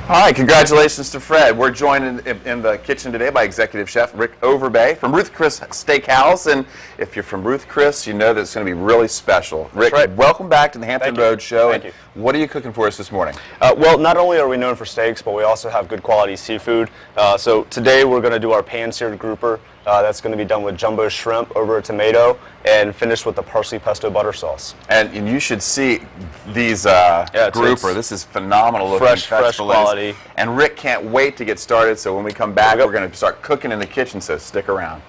Hi, congratulations to Fred. We're joined in the kitchen today by Executive Chef Rick Overbay from Ruth Chris Steakhouse. And if you're from Ruth Chris, you know that it's going to be really special. Rick, right. Welcome back to the Hampton Road Show. Thank you. What are you cooking for us this morning? Well, not only are we known for steaks, but we also have good quality seafood. So today we're going to do our pan-seared grouper. That's going to be done with jumbo shrimp over a tomato and finished with the parsley pesto butter sauce. And you should see these it's grouper. This is phenomenal looking. Fresh fillets. quality. And Rick can't wait to get started, so when we come back, we're going to start cooking in the kitchen, so stick around.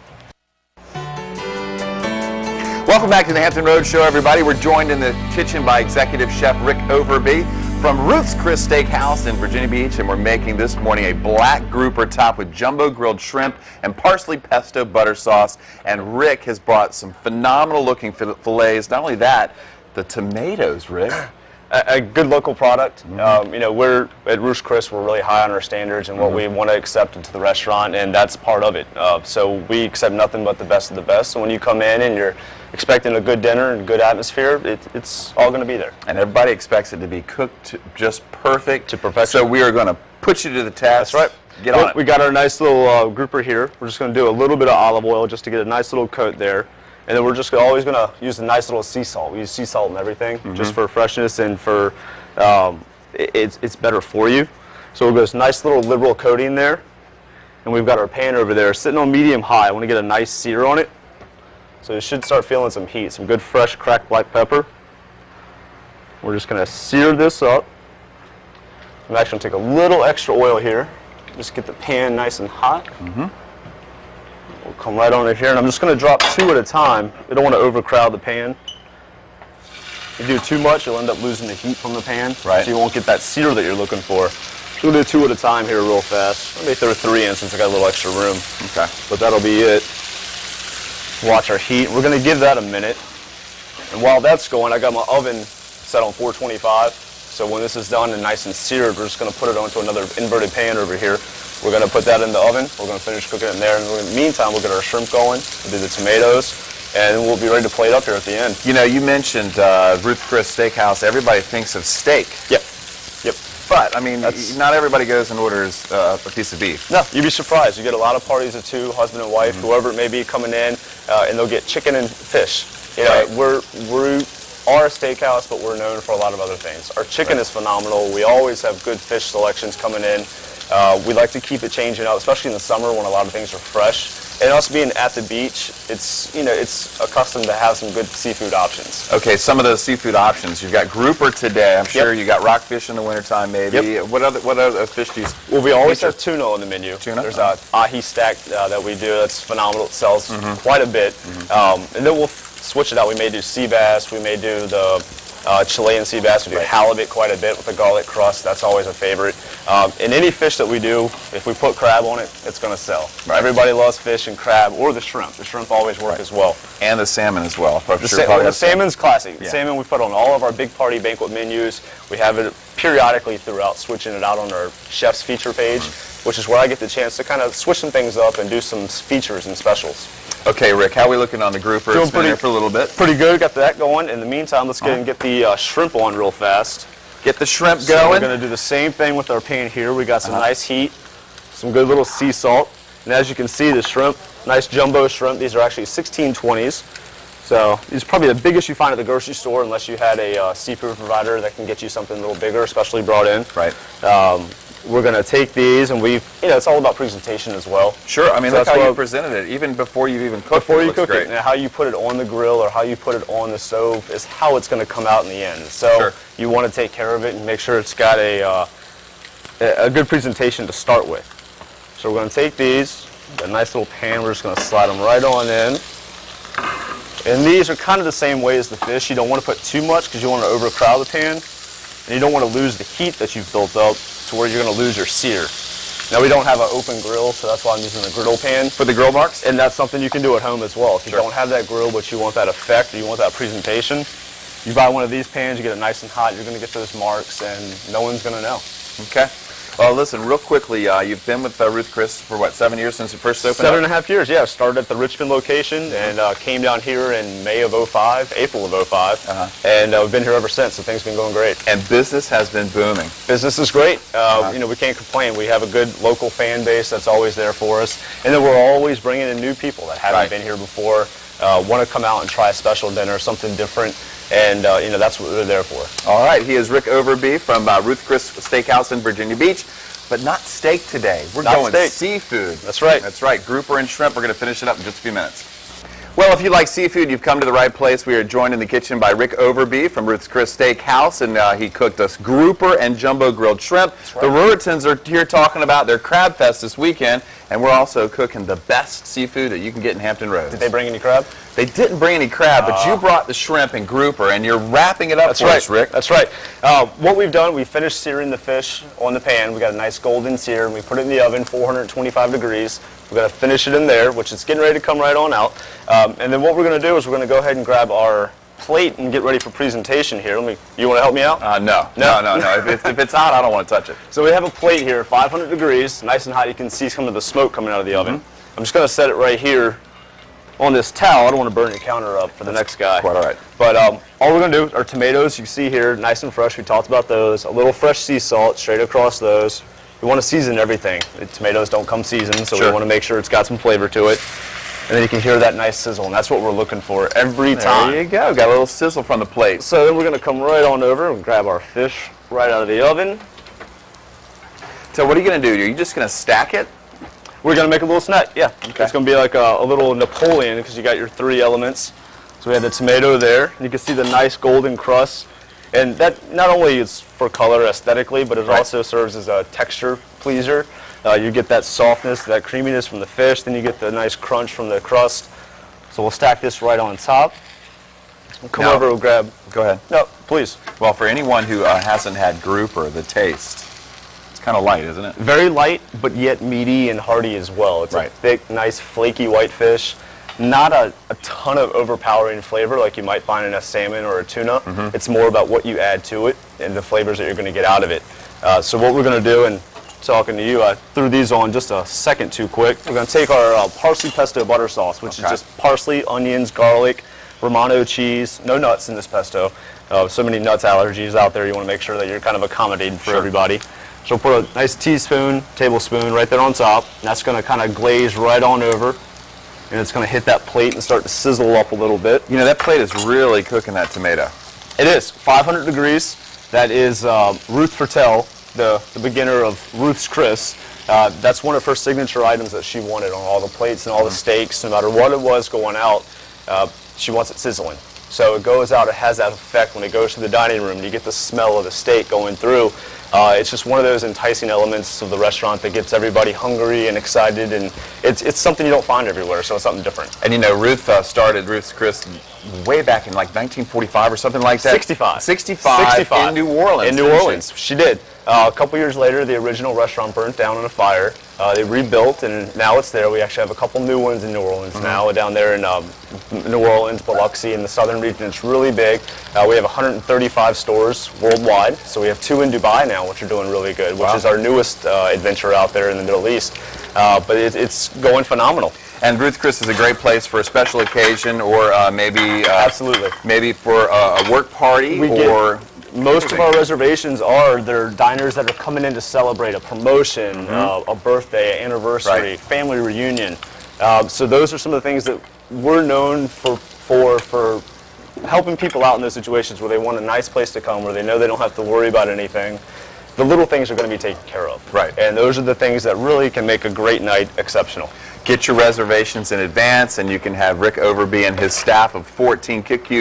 Welcome back to the Hampton Road Show, everybody. We're joined in the kitchen by Executive Chef Rick Overbay from Ruth's Chris Steakhouse in Virginia Beach, and we're making this morning a black grouper topped with jumbo grilled shrimp and parsley pesto butter sauce. And Rick has brought some phenomenal looking fillets. Not only that, the tomatoes, Rick. A good local product. You know, we're at Ruth's Chris. We're really high on our standards and what we want to accept into the restaurant, and that's part of it. So we accept nothing but the best of the best. So when you come in and you're expecting a good dinner and good atmosphere, it's all going to be there. And everybody expects it to be cooked just perfect. To perfection. So we are going to put you to the test. That's right. Get on it. We got our nice little grouper here. We're just going to do a little bit of olive oil just to get a nice little coat there. And then we're just always going to use a nice little sea salt. We use sea salt in everything, just for freshness and for it's better for you. So we'll go this nice little liberal coating there. And we've got our pan over there sitting on medium high. I want to get a nice sear on it. So you should start feeling some heat, some good fresh cracked black pepper. We're just going to sear this up. I'm actually going to take a little extra oil here. Just get the pan nice and hot. We'll come right on in here, and I'm just going to drop 2 at a time. You don't want to overcrowd the pan. If you do too much, you'll end up losing the heat from the pan, right? So you won't get that sear that you're looking for. We'll do 2 at a time here real fast. Let me throw 3 in since I got a little extra room. Okay. But that'll be it. Watch our heat. We're going to give that a minute. And while that's going, I got my oven set on 425. So when this is done and nice and seared, we're just going to put it onto another inverted pan over here. We're going to put that in the oven. We're going to finish cooking it in there. And in the meantime, we'll get our shrimp going. We'll do the tomatoes. And we'll be ready to plate up here at the end. You know, you mentioned Ruth Chris Steakhouse. Everybody thinks of steak. Yep. But, I mean, not everybody goes and orders a piece of beef. No, you'd be surprised. You get a lot of parties of 2, husband and wife, whoever it may be, coming in, and they'll get chicken and fish. You know, we are a steakhouse, but we're known for a lot of other things. Our chicken is phenomenal. We always have good fish selections coming in. We like to keep it changing out, especially in the summer when a lot of things are fresh. And us being at the beach, it's accustomed to have some good seafood options. Okay, some of those seafood options. You've got grouper today, I'm sure. You got rockfish in the wintertime, maybe. What other fish do you? Well, we always have tuna on the menu. Tuna? There's a ahi stack that we do. That's phenomenal. It sells quite a bit. And then we'll switch it out. We may do sea bass. We may do the Chilean sea bass. We do halibut quite a bit with the garlic crust. That's always a favorite. And any fish that we do, if we put crab on it, it's going to sell. Everybody loves fish and crab, or the shrimp. The shrimp always work as well. And the salmon as well. The salmon's classic. The salmon we put on all of our big party banquet menus. We have it periodically throughout, switching it out on our chef's feature page, which is where I get the chance to kind of switch some things up and do some features and specials. Okay, Rick, how are we looking on the grouper? Doing it's been there for a little bit. Pretty good. Got that going. In the meantime, let's get and get the shrimp on real fast. Get the shrimp So going. we're going to do the same thing with our pan here. We got some nice heat, some good little sea salt. And as you can see, the shrimp, nice jumbo shrimp. These are actually 1620s. So these are probably the biggest you find at the grocery store unless you had a seafood provider that can get you something a little bigger, especially brought in. Right. We're going to take these, and it's all about presentation as well. Sure, I mean, So look how you presented it, even before you even cooked it. Before you looks cook great. it, and how you put it on the grill or how you put it on the stove is how it's going to come out in the end. So you want to take care of it and make sure it's got a good presentation to start with. So we're going to take these, a nice little pan, we're just going to slide them right on in. And these are kind of the same way as the fish. You don't want to put too much because you want to overcrowd the pan. And you don't want to lose the heat that you've built up to where you're going to lose your sear. Now, we don't have an open grill, so that's why I'm using the griddle pan. For the grill marks? And that's something you can do at home as well. If you don't have that grill, but you want that effect, or you want that presentation, you buy one of these pans, you get it nice and hot, you're going to get those marks, and no one's going to know. Okay. Well, listen, real quickly, you've been with Ruth Chris for what, 7 years since it first opened up? 7.5 years, yeah. Started at the Richmond location and came down here in May of '05, April of '05, and we've been here ever since. So things have been going great. And business has been booming. Business is great. You know, we can't complain. We have a good local fan base that's always there for us, and then we're always bringing in new people that haven't been here before, want to come out and try a special dinner, something different. And, you know, that's what we're there for. All right. He is Rick Overby from Ruth Chris Steakhouse in Virginia Beach. But not steak today. We're going seafood. That's right. That's right. Grouper and shrimp. We're going to finish it up in just a few minutes. Well, if you like seafood, you've come to the right place. We are joined in the kitchen by Rick Overby from Ruth's Chris Steakhouse, and he cooked us grouper and jumbo grilled shrimp. Right. The Ruritons are here talking about their Crab Fest this weekend, and we're also cooking the best seafood that you can get in Hampton Roads. Did they bring any crab? They didn't bring any crab, but you brought the shrimp and grouper, and you're wrapping it up for us, Rick. That's right. What we've done, we finished searing the fish on the pan. We got a nice golden sear, and we put it in the oven, 425 degrees. We're going to finish it in there, which is getting ready to come right on out. And then what we're going to do is we're going to go ahead and grab our plate and get ready for presentation here. You want to help me out? No. If it's hot, I don't want to touch it. So we have a plate here, 500 degrees, nice and hot. You can see some of the smoke coming out of the oven. I'm just going to set it right here on this towel. I don't want to burn your counter up for the next guy. Quite all right. But all we're going to do are tomatoes. You can see here, nice and fresh. We talked about those. A little fresh sea salt straight across those. We want to season everything. The tomatoes don't come seasoned, so we want to make sure it's got some flavor to it. And then you can hear that nice sizzle, and that's what we're looking for every time. There you go. Got a little sizzle from the plate. So then we're going to come right on over and grab our fish right out of the oven. So what are you going to do? Are you just going to stack it? We're going to make a little snack, yeah. Okay. It's going to be like a little Napoleon because you got your three elements. So we have the tomato there. You can see the nice golden crust. And that not only is for color aesthetically, but it also serves as a texture pleaser. You get that softness, that creaminess from the fish, then you get the nice crunch from the crust. So we'll stack this right on top. We'll come over, we'll grab. Go ahead. No, please. Well, for anyone who hasn't had grouper, the taste, it's kind of light, isn't it? Very light, but yet meaty and hearty as well. It's a thick, nice, flaky white fish. Not a ton of overpowering flavor like you might find in a salmon or a tuna. It's more about what you add to it and the flavors that you're going to get out of it. So what we're going to do, and talking to you, I threw these on just a second too quick. We're going to take our parsley pesto butter sauce, which is just parsley, onions, garlic, Romano cheese, no nuts in this pesto. So many nuts allergies out there, you want to make sure that you're kind of accommodating for everybody. So we'll put a nice teaspoon, tablespoon right there on top, and that's going to kind of glaze right on over. And it's going to hit that plate and start to sizzle up a little bit. You know, that plate is really cooking that tomato. It is. 500 degrees. That is Ruth Fertel, the beginner of Ruth's Chris. That's one of her signature items that she wanted on all the plates and all the steaks. No matter what it was going out, she wants it sizzling. So it goes out, it has that effect when it goes to the dining room. You get the smell of the steak going through. It's just one of those enticing elements of the restaurant that gets everybody hungry and excited, and it's something you don't find everywhere, so it's something different. And you know, Ruth started Ruth's Chris way back in like 1945 or something like that. 65 in New Orleans. In New Orleans, she did. A couple years later, the original restaurant burnt down in a fire. They rebuilt, and now it's there. We actually have a couple new ones in New Orleans now, down there in New Orleans, Biloxi, in the southern region. It's really big. We have 135 stores worldwide, so we have 2 in Dubai now, which are doing really good, which is our newest adventure out there in the Middle East. But it's going phenomenal. And Ruth Chris is a great place for a special occasion, or maybe absolutely, maybe for a work party Most of our reservations are they're diners that are coming in to celebrate a promotion, a birthday, anniversary, family reunion. So those are some of the things that we're known for helping people out in those situations where they want a nice place to come, where they know they don't have to worry about anything. The little things are going to be taken care of. And those are the things that really can make a great night exceptional. Get your reservations in advance, and you can have Rick Overby and his staff of 14 cook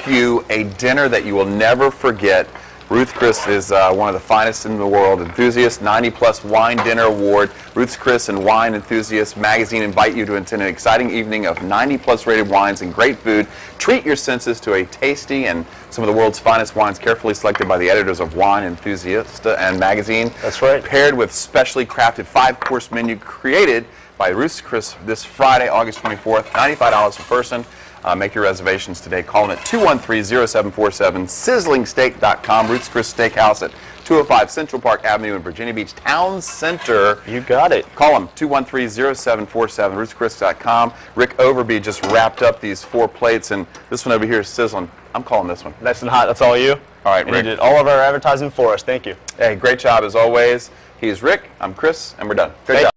you a dinner that you will never forget. Ruth Chris is one of the finest in the world. Enthusiast 90+ Wine Dinner Award. Ruth's Chris and Wine Enthusiast magazine invite you to attend an exciting evening of 90+ rated wines and great food. Treat your senses to a tasty and some of the world's finest wines carefully selected by the editors of Wine Enthusiast and magazine. That's right. Paired with specially crafted 5-course menu created by Ruth's Chris this Friday, August 24th. $95 per person. Make your reservations today. Call in at 213-0747, sizzlingsteak.com, Ruth's Chris Steakhouse at 205 Central Park Avenue in Virginia Beach Town Center. You got it. Call them, 213-0747, ruthschris.com. Rick Overby just wrapped up these 4 plates, and this one over here is sizzling. I'm calling this one. Nice and hot. That's all you. All right, and Rick. You did all of our advertising for us. Thank you. Hey, great job as always. He's Rick, I'm Chris, and we're done. Great job.